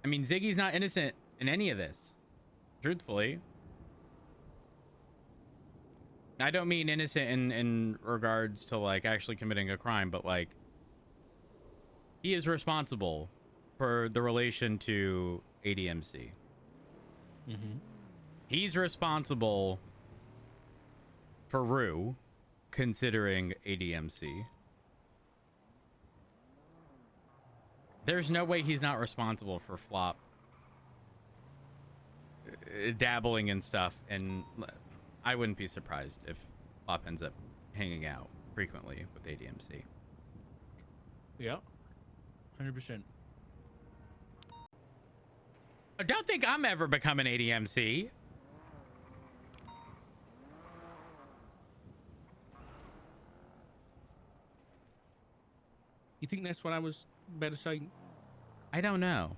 I mean, Ziggy's not innocent in any of this, truthfully. I don't mean innocent in regards to like actually committing a crime, but like he is responsible for the relation to ADMC. Mm-hmm. He's responsible for Rue considering ADMC. There's no way he's not responsible for Flop dabbling in stuff, and I wouldn't be surprised if Flop ends up hanging out frequently with ADMC. Yeah, 100%. I don't think I'm ever becoming ADMC. You think that's what I was better saying? I don't know.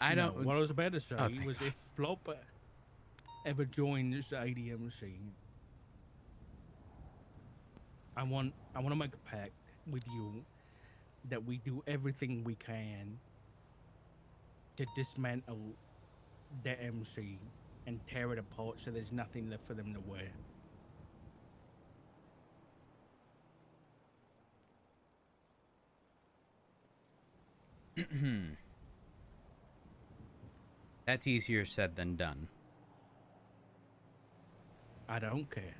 I No, don't. what I was about to say Oh, thank was God. if Flop ever joins the ADMC, I want to make a pact with you that we do everything we can to dismantle the MC and tear it apart so there's nothing left for them to wear. That's easier said than done. I don't care.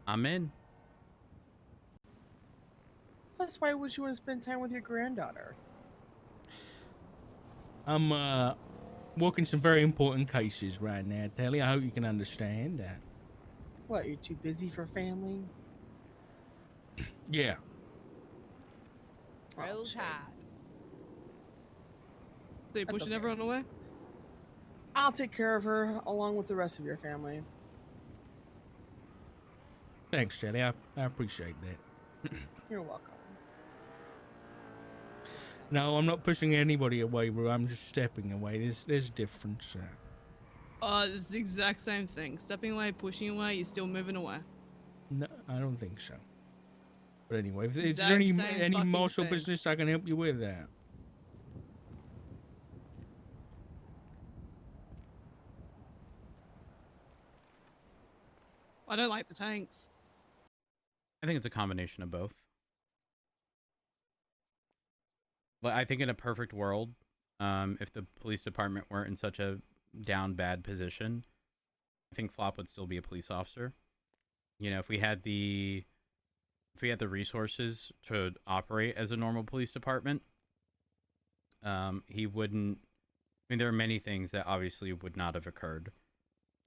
I'm in. Plus, why would you want to spend time with your granddaughter? I'm working some very important cases right now, Telly. I hope you can understand that. What, you're too busy for family? Yeah. Real shame. tight. So you're That's pushing okay. everyone away? I'll take care of her along with the rest of your family. Thanks, Telly. I appreciate that. You're welcome. No, I'm not pushing anybody away, bro. I'm just stepping away. There's a difference. It's the exact same thing. Stepping away, pushing away, you're still moving away. No, I don't think so. But anyway, if there's Exact any same fucking martial thing. business I can help you with, that. I don't like the tanks. I think it's a combination of both. But I think in a perfect world, if the police department weren't in such a down bad position, I think Flop would still be a police officer. You know, if we had the resources to operate as a normal police department, he wouldn't. I mean, there are many things that obviously would not have occurred.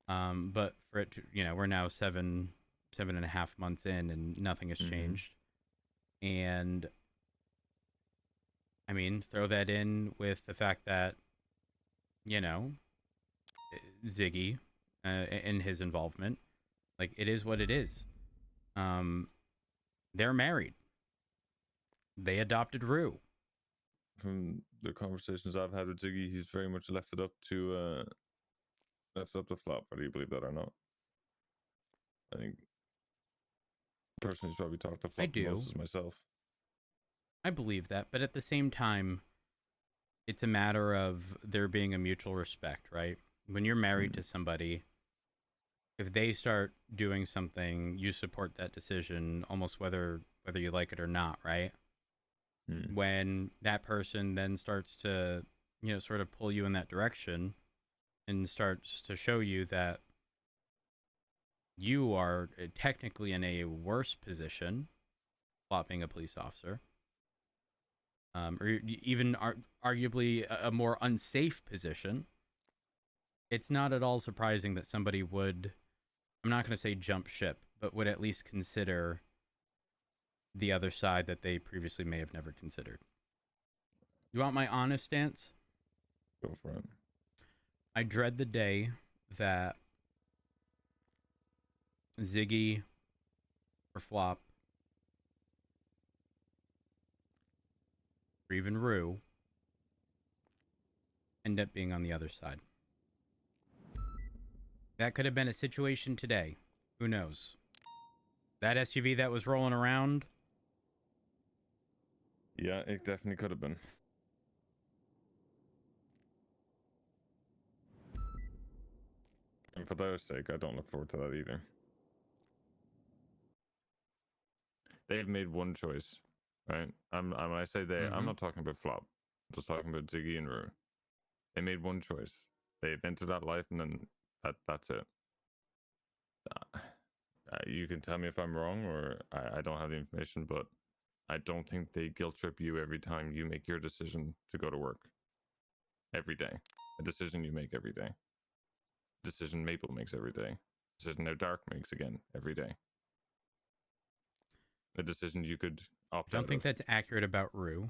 But for it to, you know, we're now 7.5 months in and nothing has changed. And I mean, throw that in with the fact that, you know, Ziggy and his involvement, like, it is what it is. They're married. They adopted Rue. From the conversations I've had with Ziggy, he's very much left it up to Flop, whether you believe that or not. I think the person who's probably talked to Flop the most is myself. I believe that, but at the same time, it's a matter of there being a mutual respect, right? When you're married to somebody, if they start doing something, you support that decision almost whether you like it or not, right? When that person then starts to, you know, sort of pull you in that direction and starts to show you that you are technically in a worse position, Flop being a police officer, or even arguably a more unsafe position, it's not at all surprising that somebody would, I'm not going to say jump ship, but would at least consider the other side that they previously may have never considered. You want my honest stance? Go for it. I dread the day that Ziggy or Flop or even Rue end up being on the other side. That could have been a situation today. Who knows? That SUV that was rolling around Yeah, it definitely could have been. And for their sake, I don't look forward to that either. They've made one choice, right? When I say they, I'm not talking about Flop. I'm just talking about Ziggy and Rue. They made one choice. They've entered that life, and then that's it. You can tell me if I'm wrong, or I don't have the information, but I don't think they guilt trip you every time you make your decision to go to work. Every day. A decision you make every day. Decision Maple makes every day. Decision now Dark makes again every day. A decision you could opt I out don't think of. that's accurate about Rue,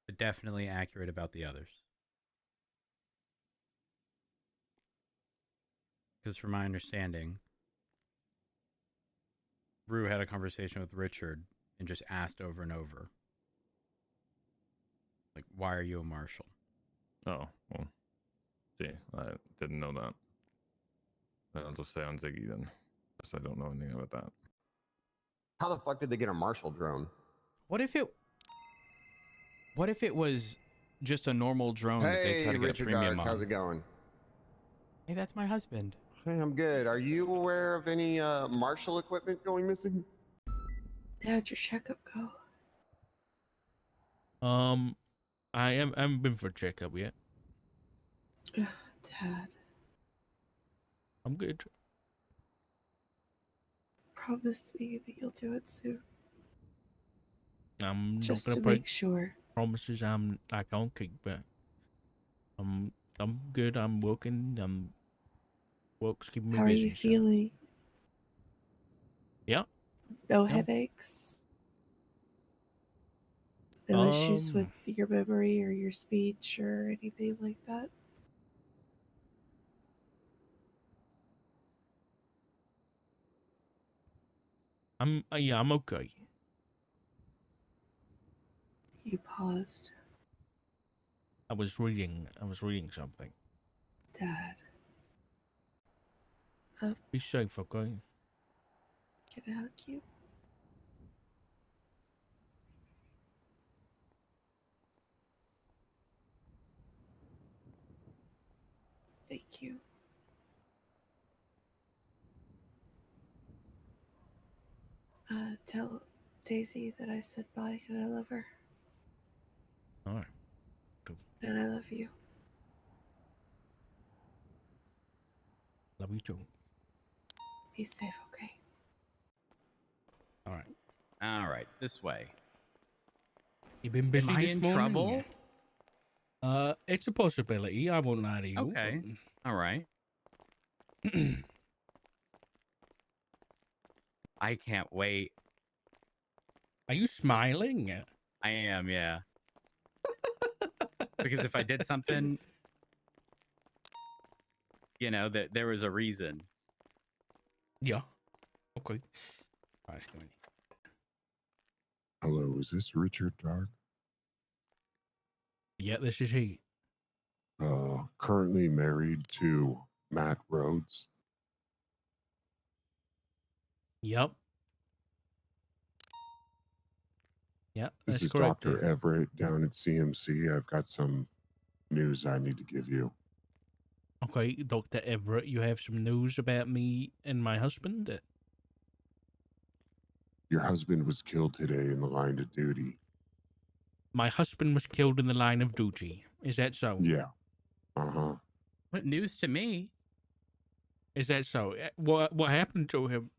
but definitely accurate about the others. Because from my understanding, Rue had a conversation with Richard and just asked over and over, like, why are you a marshal? Oh, well. See, I didn't know that. Then I'll just say on Ziggy then. Because I don't know anything about that. How the fuck did they get a Marshall drone? What if it was just a normal drone that they try Hey, to get a Richard premium Dark, on? how's it going? Hey, that's my husband. Hey, I'm good. Are you aware of any Marshall equipment going missing? How'd your checkup go? I haven't been for a checkup yet. Dad, I'm good. promise me that you'll do it soon. I'm Just not to gonna break make sure. promises I can't keep, but I'm good. I'm working. Work's keeping me How are busy. you So. feeling? Yeah. No Yeah. headaches? No issues with your memory or your speech or anything like that? I'm okay. You paused. I was reading something. Dad. Be safe, okay? Can I hug you? Thank you. Tell Daisy that I said bye and I love her. All right. And I love you. Love you too. Be safe, okay? All right. All right. This way. You been busy Am I this in morning? trouble? It's a possibility. I won't lie to you. Okay. All right. I can't wait. Are you smiling? I am, yeah. Because if I did something, that there was a reason. Yeah. Okay. All right, come in. Hello, is this Richard Dark? Yeah, this is he. Currently married to Matt Rhodes. Yep. Yeah, This that's is correct. Dr. Everett down at CMC. I've got some news I need to give you. Okay, Dr. Everett, you have some news about me and my husband? Your husband was killed today in the line of duty. My husband was killed in the line of duty. Is that so? Yeah. Uh-huh. What news to me? Is that so? What happened to him?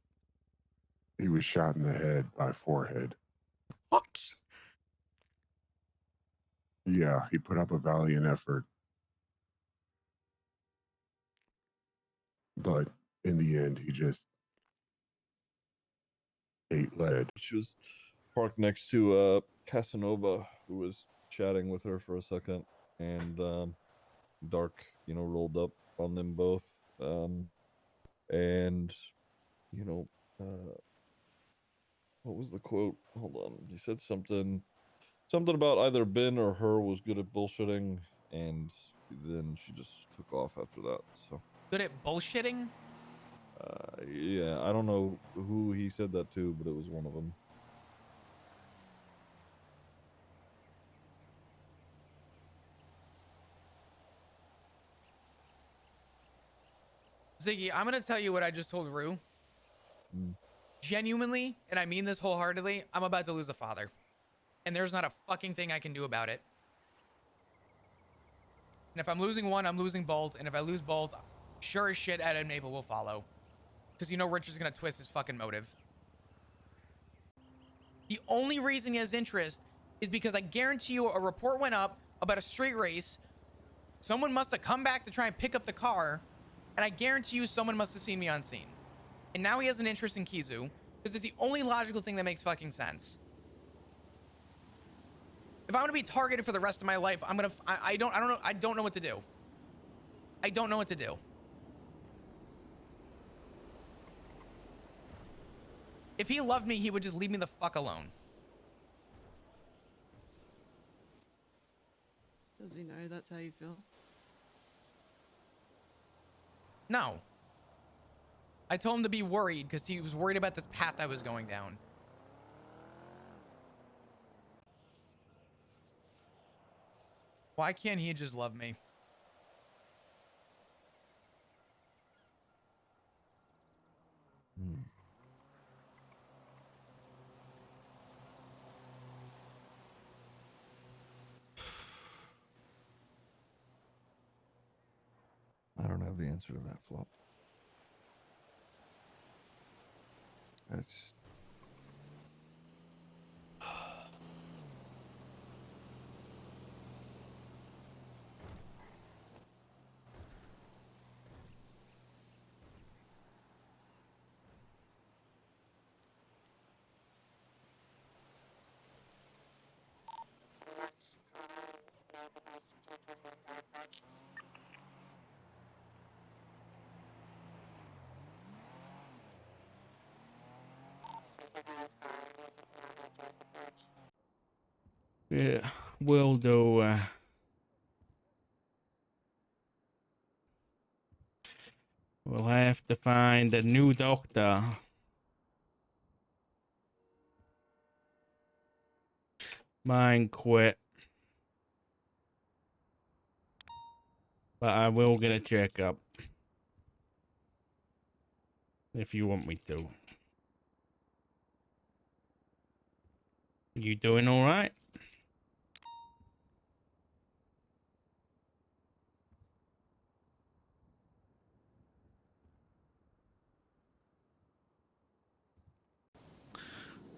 He was shot in the head by Forehead. What? Yeah, he put up a valiant effort. But in the end, he just ate lead. She was parked next to Casanova, who was chatting with her for a second, and Dark, rolled up on them both. And what was the quote? Hold on. He said something about either Ben or her was good at bullshitting, and then she just took off after that. So Good at bullshitting? yeah, I don't know who he said that to, but it was one of them. Ziggy, I'm gonna tell you what I just told Rue. Genuinely, and I mean this wholeheartedly, I'm about to lose a father. And there's not a fucking thing I can do about it. And if I'm losing one, I'm losing both. And if I lose both, sure as shit, Ed and Mabel will follow. Because you know Richard's gonna twist his fucking motive. The only reason he has interest is because I guarantee you a report went up about a street race. Someone must have come back to try and pick up the car. And I guarantee you someone must have seen me on scene. And now he has an interest in Kizu. Because it's the only logical thing that makes fucking sense. If I'm gonna be targeted for the rest of my life, I don't know what to do. I don't know what to do. If he loved me, he would just leave me the fuck alone. Does he know that's how you feel? No. I told him to be worried because he was worried about this path I was going down. Why can't he just love me? I don't have the answer to that, Flop. That's... Yeah, will do. We'll have to find a new doctor. Mine quit. But I will get a checkup. If you want me to. You doing all right?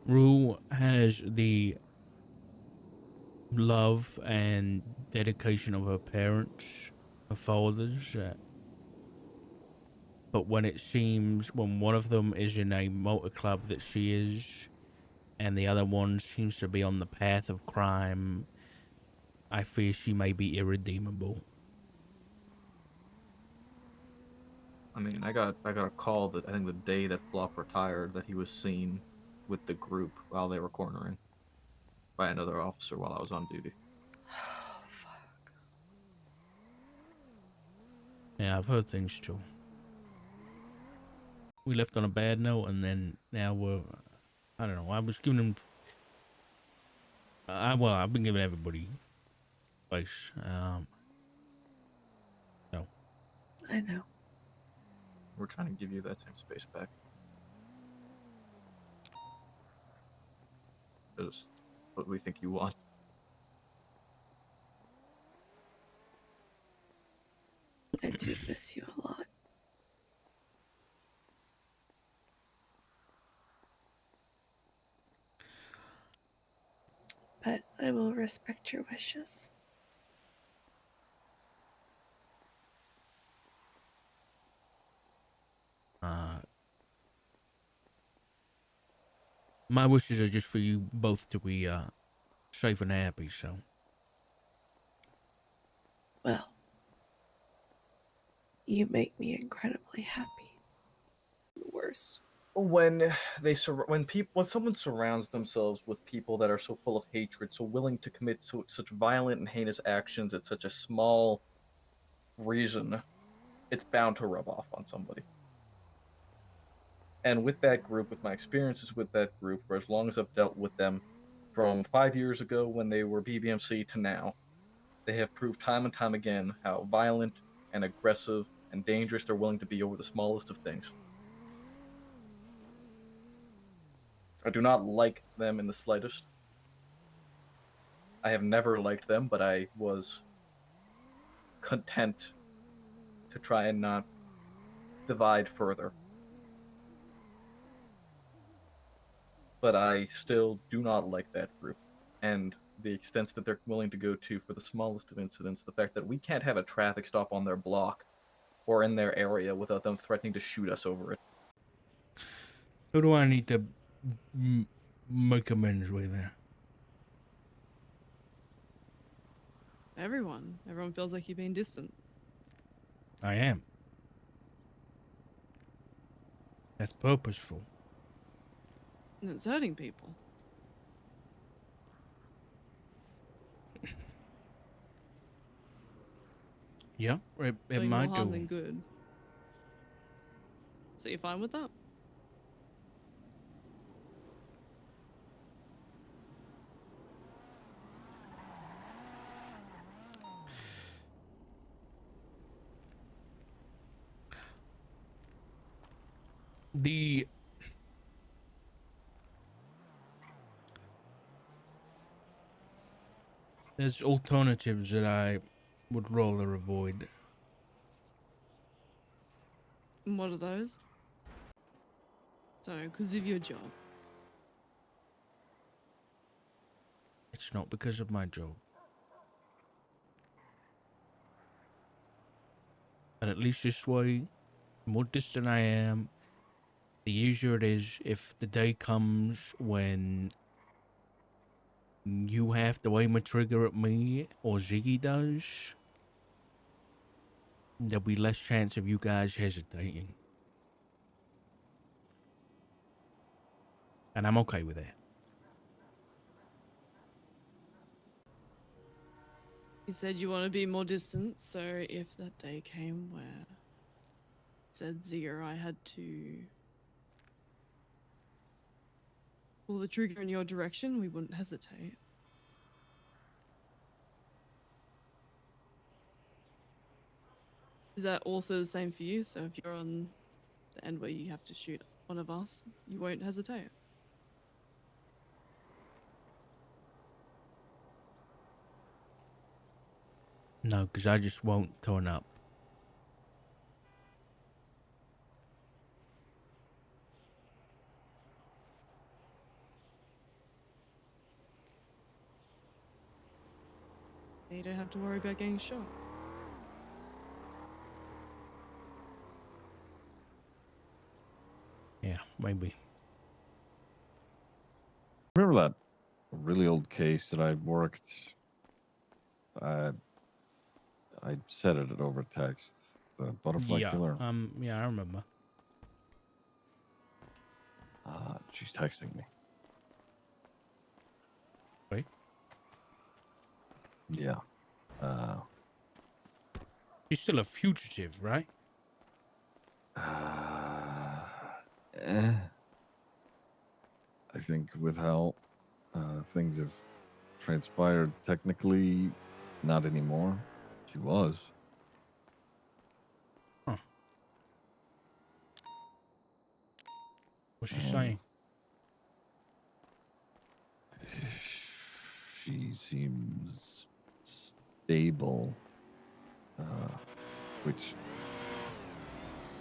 Rue has the love and dedication of her parents, her fathers. But when it seems, when one of them is in a motor club that she is, and the other one seems to be on the path of crime, I fear she may be irredeemable. I mean, I got a call that I think the day that Flop retired that he was seen with the group while they were cornering by another officer while I was on duty. Oh, fuck. Yeah, I've heard things too. We left on a bad note, and then now we're, I don't know, I was giving them, well, I've been giving everybody space. No. I know. We're trying to give you that same space back. Because what we think you want. I do miss you a lot. But I will respect your wishes. My wishes are just for you both to be safe and happy, so. Well, you make me incredibly happy. The worst. When someone surrounds themselves with people that are so full of hatred, so willing to commit such violent and heinous actions at such a small reason, it's bound to rub off on somebody. And with that group, with my experiences with that group, for as long as I've dealt with them, from 5 years ago when they were BBMC to now, they have proved time and time again how violent and aggressive and dangerous. They're willing to be over the smallest of things. I do not like them in the slightest. I have never liked them, but I was content to try and not divide further. But I still do not like that group. And the extent that they're willing to go to for the smallest of incidents, the fact that we can't have a traffic stop on their block or in their area without them threatening to shoot us over it. Who do I need to make amends with there? Everyone. Everyone feels like you're being distant. I am. That's purposeful. And it's hurting people. Yeah, it Doing might more harm do. than good. So you're fine with that? There's alternatives that I would rather avoid. And what are those? So, because of your job. It's not because of my job. But at least this way, the more distant I am, the easier it is if the day comes when you have to aim a trigger at me or Ziggy does. There'll be less chance of you guys hesitating. And I'm okay with that. You said you want to be more distant, so if that day came where it said Zia or I had to pull the trigger in your direction, we wouldn't hesitate. Is that also the same for you? So if you're on the end where you have to shoot one of us, you won't hesitate? No, because I just won't turn up. You don't have to worry about getting shot. Yeah, maybe. Remember that really old case that I worked? I said it over text. The butterfly killer. Yeah, I remember. She's texting me. Wait. Yeah. You're still a fugitive, right? I think with how things have transpired, technically, not anymore. She was. Huh. What's she saying? She seems stable, which,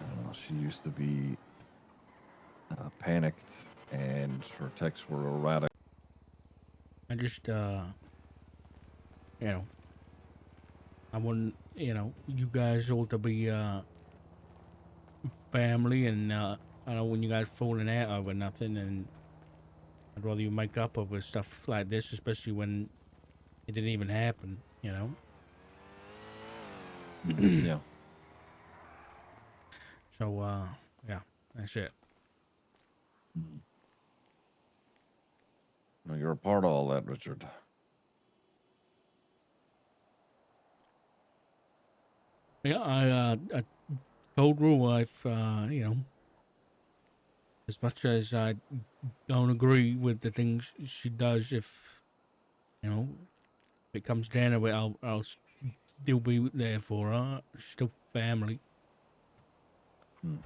I don't know, she used to be panicked and her texts were erratic. I just, I want, you guys all to be, family, and, I don't want you guys falling out over nothing, and I'd rather you make up over stuff like this, especially when it didn't even happen, Yeah. So, yeah, that's it. Well, you're a part of all that, Richard. Yeah, I told Real Life, as much as I don't agree with the things she does, if it comes down to it, I'll still be there for her. Still family. Hmm.